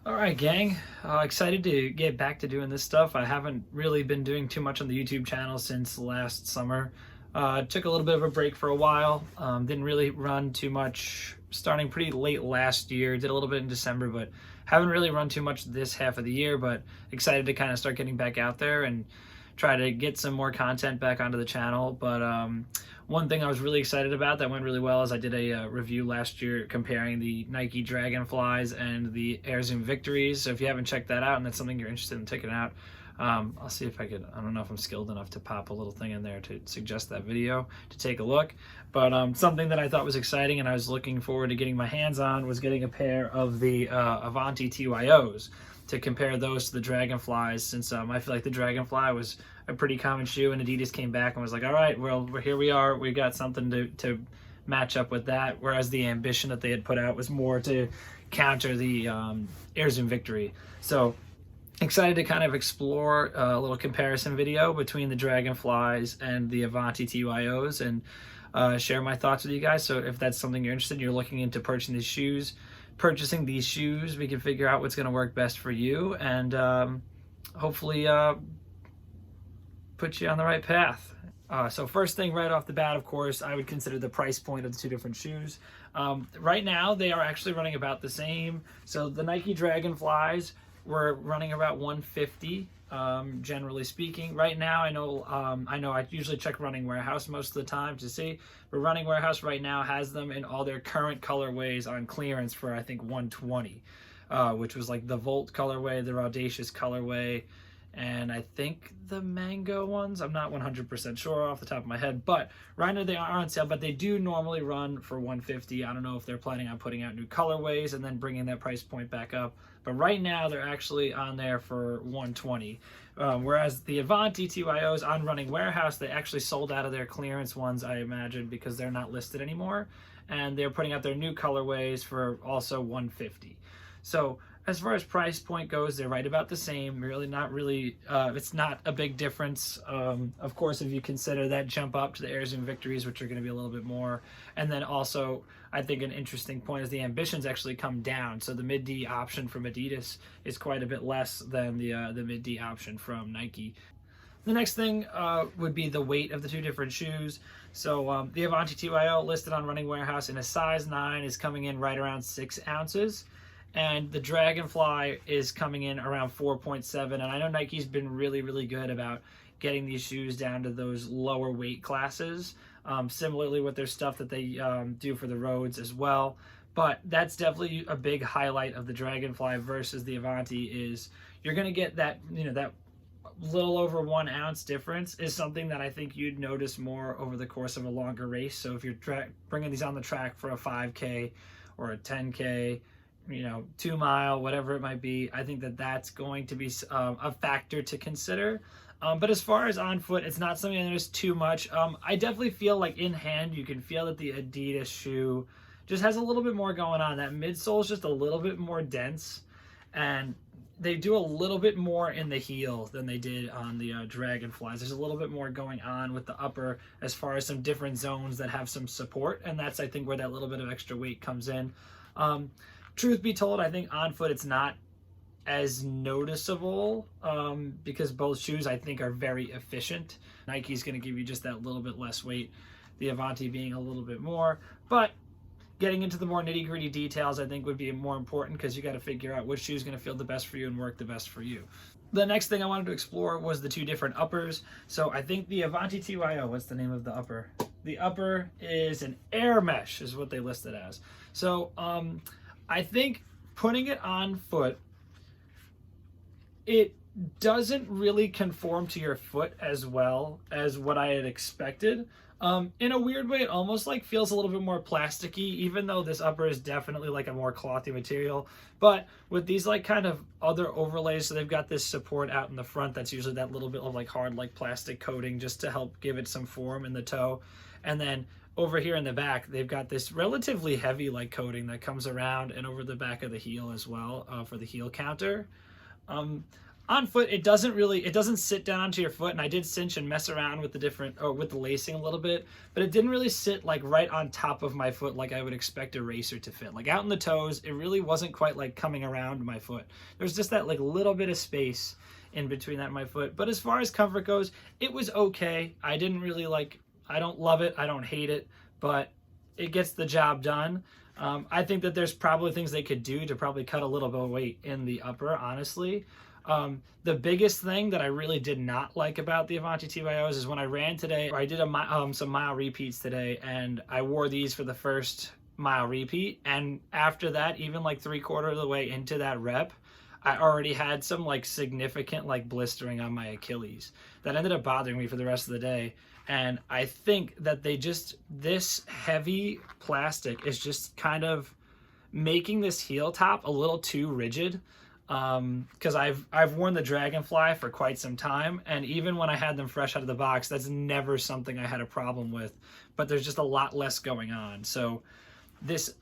All right, gang. Excited to get back to doing this stuff. I haven't really been doing too much on the YouTube channel since last summer. Took a little bit of a break for a while. Didn't really run too much starting pretty late last year. Did a little bit in December, but haven't really run too much this half of the year. But excited to kind of start getting back out there and try to get some more content back onto the channel. But one thing I was really excited about that went really well is I did a review last year comparing the Nike Dragonflies and the Air Zoom Victories. So if you haven't checked that out and that's something you're interested in checking out, I'll see if I don't know if I'm skilled enough to pop a little thing in there to suggest that video to take a look. But something that I thought was exciting and I was looking forward to getting my hands on was getting a pair of the Avanti TYOs to compare those to the Dragonflies, since I feel like the Dragonfly was a pretty common shoe, and Adidas came back and was like, all right, well, here we are. We got something to match up with that, whereas the ambition that they had put out was more to counter the Air Zoom Victory. So excited to kind of explore a little comparison video between the Dragonflies and the Avanti TYOs and share my thoughts with you guys. So if that's something you're interested in, you're looking into purchasing these shoes, we can figure out what's going to work best for you and hopefully put you on the right path. So first thing right off the bat, of course, I would consider the price point of the two different shoes. Right now, they are actually running about the same. So the Nike Dragonflies were running about $150, generally speaking. Right now, I know I usually check Running Warehouse most of the time to see, but Running Warehouse right now has them in all their current colorways on clearance for I think $120, which was like the Volt colorway, the Audacious colorway, and I think the Mango ones. I'm not 100% sure off the top of my head, but right now they are on sale, but they do normally run for $150. I don't know if they're planning on putting out new colorways and then bringing that price point back up, but right now they're actually on there for $120. Whereas the Avanti TYOs on Running Warehouse, they actually sold out of their clearance ones, I imagine, because they're not listed anymore, and they're putting out their new colorways for also $150. So as far as price point goes, they're right about the same. It's not a big difference. Of course, if you consider that jump up to the Air Zoom Victories, which are going to be a little bit more. And then also, I think an interesting point is the ambitions actually come down. So the mid-D option from Adidas is quite a bit less than the mid-D option from Nike. The next thing would be the weight of the two different shoes. So the Avanti TYO listed on Running Warehouse in a size 9 is coming in right around 6 ounces. And the Dragonfly is coming in around 4.7. And I know Nike's been really, really good about getting these shoes down to those lower weight classes. Similarly with their stuff that they do for the roads as well. But that's definitely a big highlight of the Dragonfly versus the Avanti is you're going to get that, that little over 1 ounce difference is something that I think you'd notice more over the course of a longer race. So if you're bringing these on the track for a 5K or a 10K, 2 mile, whatever it might be, I think that that's going to be a factor to consider. But as far as on foot, it's not something I notice too much. I definitely feel like in hand, you can feel that the Adidas shoe just has a little bit more going on. That midsole is just a little bit more dense, and they do a little bit more in the heel than they did on the Dragonflies. There's a little bit more going on with the upper as far as some different zones that have some support, and that's, I think, where that little bit of extra weight comes in. Truth be told, I think on foot it's not as noticeable because both shoes I think are very efficient. Nike's going to give you just that little bit less weight, the Avanti being a little bit more, but getting into the more nitty-gritty details I think would be more important because you got to figure out which shoe is going to feel the best for you and work the best for you. The next thing I wanted to explore was the two different uppers. So I think the Avanti TYO, what's the name of the upper? The upper is an air mesh is what they listed as. So I think putting it on foot, it doesn't really conform to your foot as well as what I had expected. In a weird way, it almost like feels a little bit more plasticky, even though this upper is definitely like a more clothy material. But with these like kind of other overlays, so they've got this support out in the front that's usually that little bit of like hard like plastic coating just to help give it some form in the toe. And then over here in the back, they've got this relatively heavy like coating that comes around and over the back of the heel as well for the heel counter. On foot, it doesn't sit down onto your foot, and I did cinch and mess around with with the lacing a little bit, but it didn't really sit like right on top of my foot like I would expect a racer to fit. Like out in the toes, it really wasn't quite like coming around my foot. There's just that like little bit of space in between that and my foot. But as far as comfort goes, it was okay. I didn't really I don't love it, I don't hate it, but it gets the job done. I think that there's probably things they could do to probably cut a little bit of weight in the upper, honestly. The biggest thing that I really did not like about the Avanti TYOs is when I ran today, or I did some mile repeats today, and I wore these for the first mile repeat, and after that, even like 3/4 of the way into that rep, I already had some like significant like blistering on my Achilles that ended up bothering me for the rest of the day. And I think that this heavy plastic is just kind of making this heel top a little too rigid. Because I've worn the Dragonfly for quite some time, and even when I had them fresh out of the box, that's never something I had a problem with, but there's just a lot less going on. So this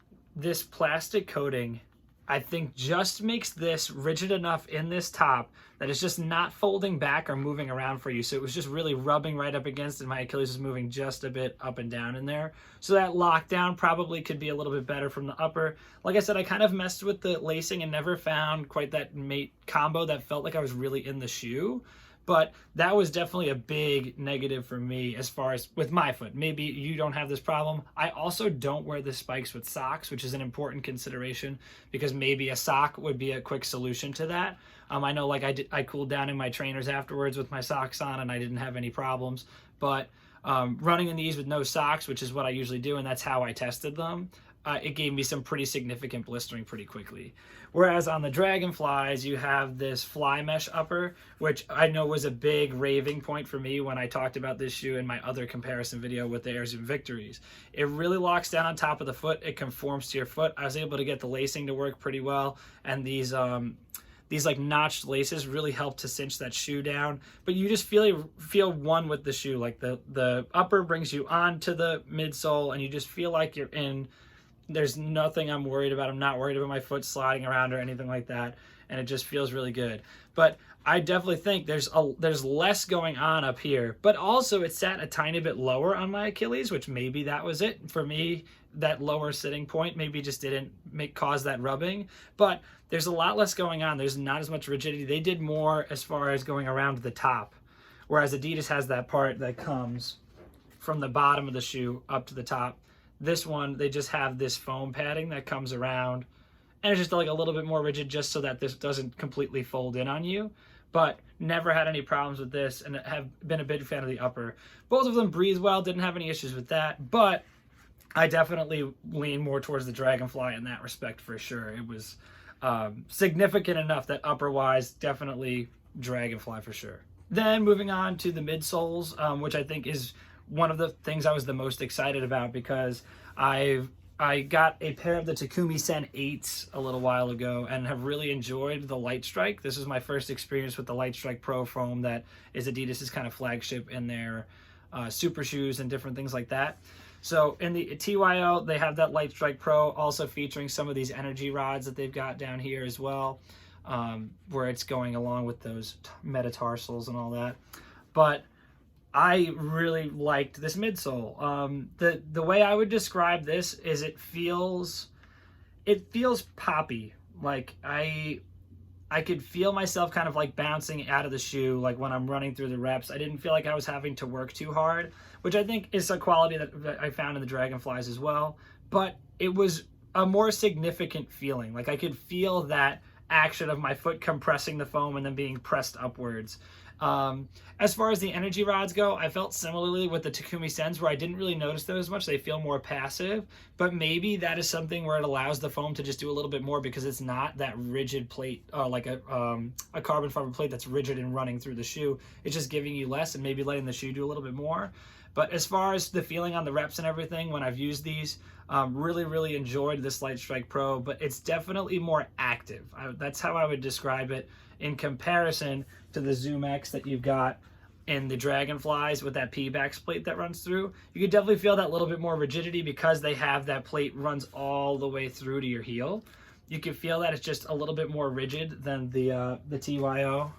plastic coating, I think, just makes this rigid enough in this top that it's just not folding back or moving around for you. So it was just really rubbing right up against it. My Achilles was moving just a bit up and down in there. So that lockdown probably could be a little bit better from the upper. Like I said, I kind of messed with the lacing and never found quite that mate combo that felt like I was really in the shoe. But that was definitely a big negative for me as far as with my foot. Maybe you don't have this problem. I also don't wear the spikes with socks, which is an important consideration because maybe a sock would be a quick solution to that. I know like I cooled down in my trainers afterwards with my socks on and I didn't have any problems. But running in these with no socks, which is what I usually do, and that's how I tested them, it gave me some pretty significant blistering pretty quickly. Whereas on the Dragonflies, you have this fly mesh upper, which I know was a big raving point for me when I talked about this shoe in my other comparison video with the Air Zoom Victories. It really locks down on top of the foot. It conforms to your foot. I was able to get the lacing to work pretty well, and these like notched laces really help to cinch that shoe down. But you just feel one with the shoe. Like the upper brings you onto the midsole, and you just feel like you're in. There's nothing I'm worried about. I'm not worried about my foot sliding around or anything like that, and it just feels really good. But I definitely think there's less going on up here, but also it sat a tiny bit lower on my Achilles, which maybe that was it for me. That lower sitting point maybe just didn't cause that rubbing, but there's a lot less going on. There's not as much rigidity. They did more as far as going around the top, whereas Adidas has that part that comes from the bottom of the shoe up to the top. This one, they just have this foam padding that comes around, and it's just like a little bit more rigid just so that this doesn't completely fold in on you. But never had any problems with this, and have been a big fan of the upper. Both of them breathe well, didn't have any issues with that, but I definitely lean more towards the Dragonfly in that respect for sure. It was significant enough that upper-wise, definitely Dragonfly for sure. Then moving on to the midsoles, which I think is one of the things I was the most excited about because I got a pair of the Takumi Sen 8s a little while ago and have really enjoyed the Light Strike. This is my first experience with the Light Strike Pro foam that is Adidas's kind of flagship in their super shoes and different things like that. So in the TYO, they have that Light Strike Pro, also featuring some of these energy rods that they've got down here as well, where it's going along with those metatarsals and all that. But I really liked this midsole. The way I would describe this is it feels poppy. Like I could feel myself kind of like bouncing out of the shoe, like when I'm running through the reps. I didn't feel like I was having to work too hard, which I think is a quality that I found in the Dragonflies as well. But it was a more significant feeling. Like I could feel that action of my foot compressing the foam and then being pressed upwards. As far as the energy rods go, I felt similarly with the Takumi Sens where I didn't really notice those as much. They feel more passive, but maybe that is something where it allows the foam to just do a little bit more because it's not that rigid plate, like a carbon fiber plate that's rigid and running through the shoe. It's just giving you less and maybe letting the shoe do a little bit more. But as far as the feeling on the reps and everything, when I've used these, really enjoyed this Light Strike Pro, but it's definitely more active. That's how I would describe it in comparison to the ZoomX that you've got in the Dragonflies with that P-backs plate that runs through. You can definitely feel that little bit more rigidity because they have that plate runs all the way through to your heel. You can feel that it's just a little bit more rigid than the TYO.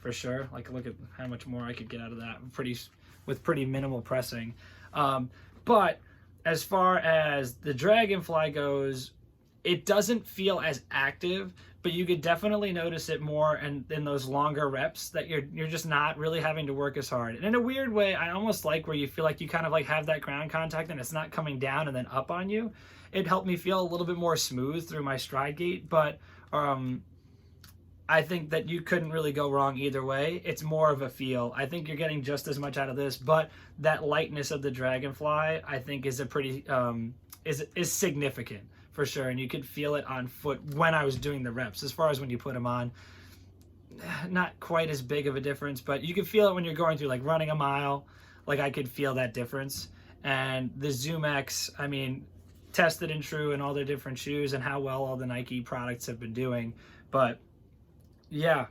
for sure. Like, look at how much more I could get out of that with pretty minimal pressing. But as far as the Dragonfly goes, it doesn't feel as active, but you could definitely notice it more in those longer reps, that you're just not really having to work as hard. And in a weird way, I almost like where you feel like you kind of like have that ground contact and it's not coming down and then up on you. It helped me feel a little bit more smooth through my stride gait, but I think that you couldn't really go wrong either way. It's more of a feel. I think you're getting just as much out of this, but that lightness of the Dragonfly, I think, is a pretty is significant for sure, and you could feel it on foot when I was doing the reps. As far as when you put them on, not quite as big of a difference, but you can feel it when you're going through, like, running a mile. Like, I could feel that difference. And the ZoomX, I mean, tested and true in all their different shoes and how well all the Nike products have been doing. But yeah,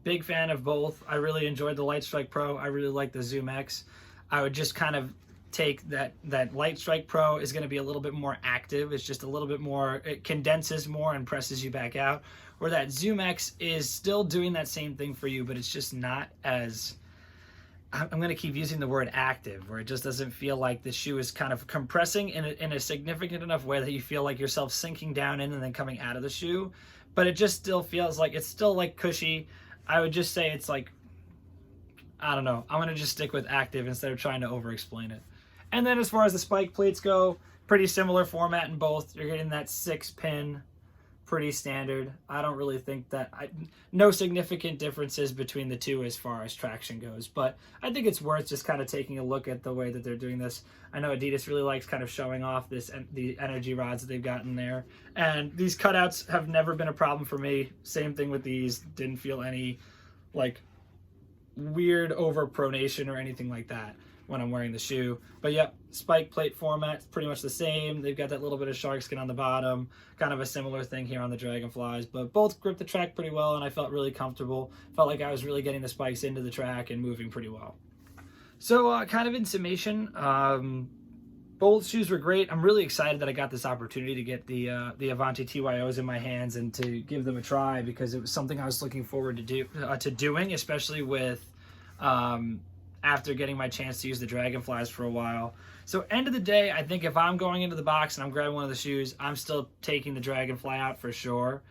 big fan of both. I really enjoyed the Light Strike Pro. I really like the ZoomX. I would just kind of take that Light Strike Pro is going to be a little bit more active. It's just a little bit more, it condenses more and presses you back out. Where that ZoomX is still doing that same thing for you, but it's just not as, I'm going to keep using the word active, where it just doesn't feel like the shoe is kind of compressing in a significant enough way that you feel like yourself sinking down in and then coming out of the shoe. But it just still feels like it's still like cushy. I would just say it's like, I don't know. I'm going to just stick with active instead of trying to over-explain it. And then as far as the spike plates go, pretty similar format in both. You're getting that 6-pin, pretty standard. I don't really think that, no significant differences between the two as far as traction goes. But I think it's worth just kind of taking a look at the way that they're doing this. I know Adidas really likes kind of showing off the energy rods that they've got in there. And these cutouts have never been a problem for me. Same thing with these. Didn't feel any, like, weird overpronation or anything like that when I'm wearing the shoe. But yep, spike plate format's pretty much the same. They've got that little bit of shark skin on the bottom, kind of a similar thing here on the Dragonflies, but both grip the track pretty well, and I felt really comfortable. Felt like I was really getting the spikes into the track and moving pretty well. So kind of in summation, both shoes were great. I'm really excited that I got this opportunity to get the Avanti TYOs in my hands and to give them a try, because it was something I was looking forward to doing, especially with after getting my chance to use the Dragonflies for a while. So end of the day, I think if I'm going into the box and I'm grabbing one of the shoes, I'm still taking the Dragonfly out for sure.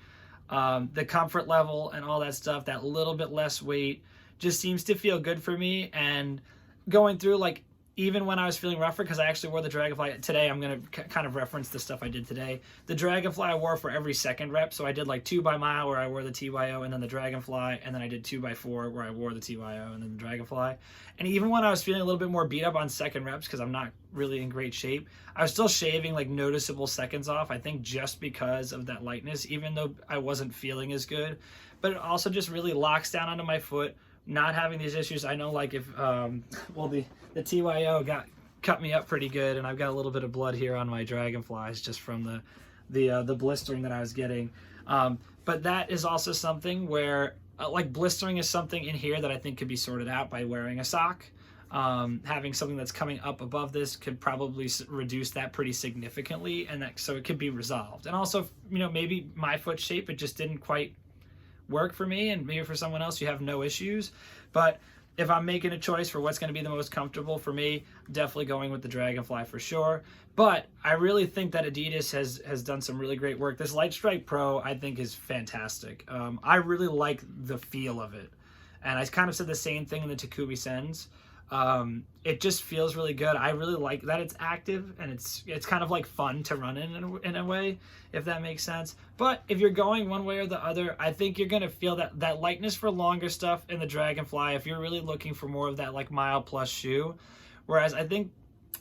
The comfort level and all that stuff, that little bit less weight, just seems to feel good for me. And going through, like, even when I was feeling rougher, because I actually wore the Dragonfly today, I'm going to kind of reference the stuff I did today. The Dragonfly I wore for every second rep, so I did like 2 by mile where I wore the TYO and then the Dragonfly, and then I did 2 by 4 where I wore the TYO and then the Dragonfly. And even when I was feeling a little bit more beat up on second reps, because I'm not really in great shape, I was still shaving like noticeable seconds off, I think just because of that lightness, even though I wasn't feeling as good. But it also just really locks down onto my foot, not having these issues. I know, like, if well, the TYO cut me up pretty good, and I've got a little bit of blood here on my Dragonflies just from the blistering that I was getting. But that is also something where like, blistering is something in here that I think could be sorted out by wearing a sock. Having something that's coming up above this could probably reduce that pretty significantly, and so it could be resolved. And also, you know, maybe my foot shape, it just didn't quite work for me, and maybe for someone else you have no issues. But if I'm making a choice for what's going to be the most comfortable for me, definitely going with the Dragonfly for sure. But I really think that Adidas has done some really great work. This Light Strike Pro, I think, is fantastic. I really like the feel of it, and I kind of said the same thing in the Takumi Sens. It just feels really good. I really like that it's active, and it's kind of like fun to run in a way, if that makes sense. But if you're going one way or the other, I think you're going to feel that lightness for longer stuff in the Dragonfly if you're really looking for more of that, like, mile plus shoe. Whereas I think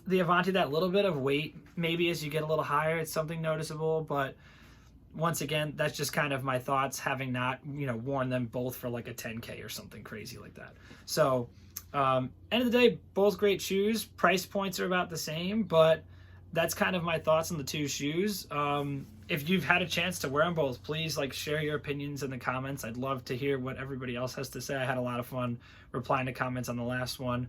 the Avanti, that little bit of weight, maybe as you get a little higher, it's something noticeable. But once again, that's just kind of my thoughts, having not, you know, worn them both for like a 10K or something crazy like that. So end of the day, both great shoes. Price points are about the same, but that's kind of my thoughts on the two shoes. If you've had a chance to wear them both, please, like, share your opinions in the comments. I'd love to hear what everybody else has to say. I had a lot of fun replying to comments on the last one.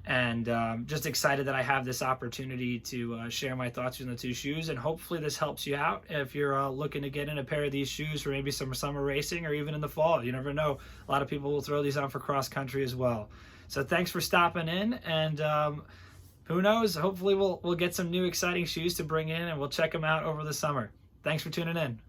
and just excited that I have this opportunity to share my thoughts on the two shoes, and hopefully this helps you out if you're looking to get in a pair of these shoes for maybe some summer racing or even in the fall. You never know, a lot of people will throw these on for cross country as well. So thanks for stopping in, and who knows, hopefully we'll get some new exciting shoes to bring in, and we'll check them out over the summer. Thanks for tuning in.